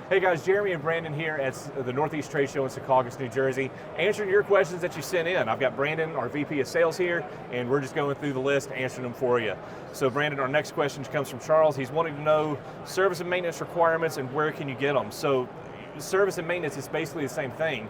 Hey guys, Jeremy and Brandon here at the Northeast Trade Show in Secaucus, New Jersey, answering your questions that you sent in. I've got Brandon, our VP of Sales here, and we're just going through the list, answering them for you. So Brandon, our next question comes from Charles. He's wanting to know service and maintenance requirements and where can you get them. So service and maintenance is basically the same thing.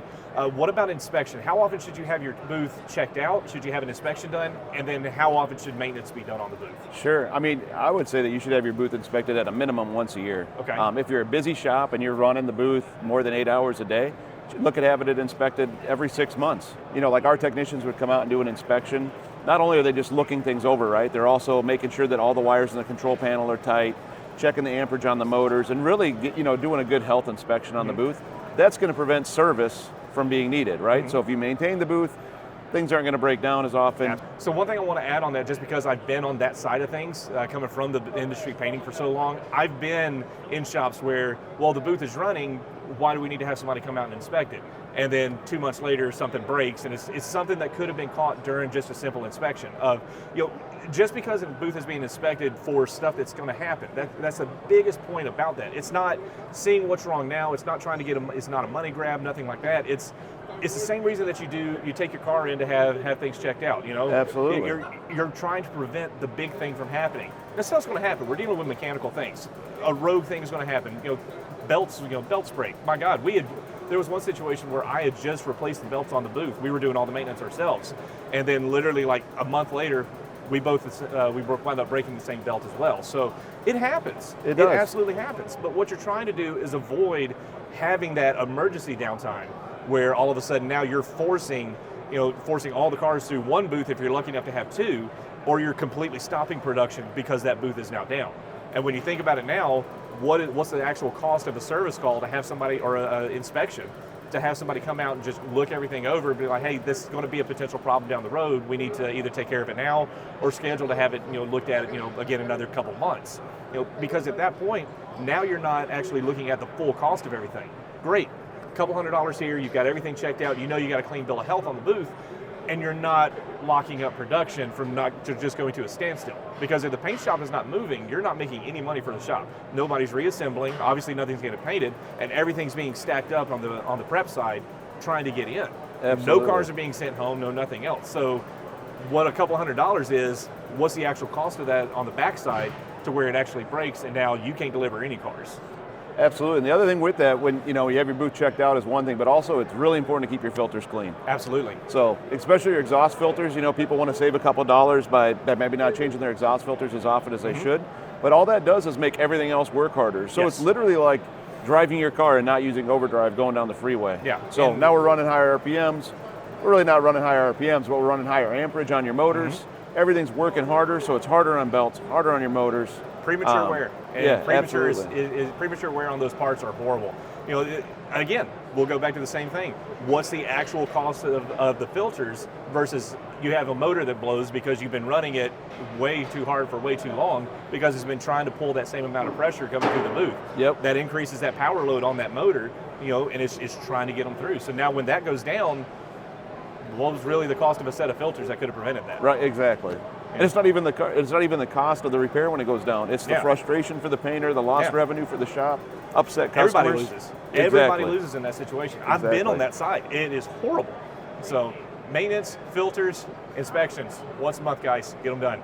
What about inspection? How often should you have your booth checked out? Should you have an inspection done? And then how often should maintenance be done on the booth? Sure. I mean, I would say that you should have your booth inspected at a minimum once a year. Okay. If you're a busy shop and you're running the booth more than 8 hours a day, you should look at having it inspected every 6 months. You know, like our technicians would come out and do an inspection. Not only are they just looking things over, right? They're also making sure that all the wires in the control panel are tight, checking the amperage on the motors, and really, doing a good health inspection on the booth. That's going to prevent service from being needed, right? So if you maintain the booth, things aren't going to break down as often. Yeah. So one thing I want to add on that, just because I've been on that side of things, coming from the industry painting for so long, I've been in shops where, well, the booth is running, why do we need to have somebody come out and inspect it? And then 2 months later, something breaks, and it's something that could have been caught during just a simple inspection of, just because a booth is being inspected for stuff that's going to happen. That's the biggest point about that. It's not seeing what's wrong now. It's not trying to get it's not a money grab, nothing like that. It's the same reason that you take your car in to have things checked out. Absolutely. You're trying to prevent the big thing from happening. This stuff's going to happen. We're dealing with mechanical things. A rogue thing is going to happen. Belts break. My God, there was one situation where I had just replaced the belts on the booth. We were doing all the maintenance ourselves, and then literally like a month later, we wound up breaking the same belt as well. So it happens. It does. It absolutely happens. But what you're trying to do is avoid having that emergency downtime where all of a sudden now you're forcing all the cars through one booth if you're lucky enough to have two, or you're completely stopping production because that booth is now down. And when you think about it now, what's the actual cost of a service call to have somebody, or an inspection, to have somebody come out and just look everything over and be like, hey, this is going to be a potential problem down the road. We need to either take care of it now or schedule to have it, looked at it, again, another couple months. Because at that point, now you're not actually looking at the full cost of everything. Great, a couple $100 here, you've got everything checked out, you got a clean bill of health on the booth, and you're not locking up production from not to just going to a standstill. Because if the paint shop is not moving, you're not making any money for the shop. Nobody's reassembling, obviously nothing's getting painted, and everything's being stacked up on the prep side trying to get in. Absolutely. No cars are being sent home, no nothing else. So what a couple $100 is, what's the actual cost of that on the backside to where it actually breaks and now you can't deliver any cars? Absolutely, and the other thing with that, when you have your booth checked out is one thing, but also it's really important to keep your filters clean. Absolutely. So, especially your exhaust filters, people want to save a couple dollars by maybe not changing their exhaust filters as often as they should, but all that does is make everything else work harder. So It's literally like driving your car and not using overdrive going down the freeway. Yeah. So now we're running higher RPMs. We're really not running higher RPMs, but we're running higher amperage on your motors. Everything's working harder, so it's harder on belts, harder on your motors. Premature wear. And premature absolutely. Premature wear on those parts are horrible. Again, we'll go back to the same thing. What's the actual cost of the filters versus you have a motor that blows because you've been running it way too hard for way too long because it's been trying to pull that same amount of pressure coming through the booth. Yep. That increases that power load on that motor, and it's trying to get them through. So now when that goes down, what was really the cost of a set of filters that could have prevented that? Right, exactly. And it's not even the cost of the repair when it goes down. It's the frustration for the painter, the lost revenue for the shop, upset customers. Everybody loses. Exactly. Everybody loses in that situation. I've been on that side. It is horrible. So maintenance, filters, inspections, once a month, guys, get them done.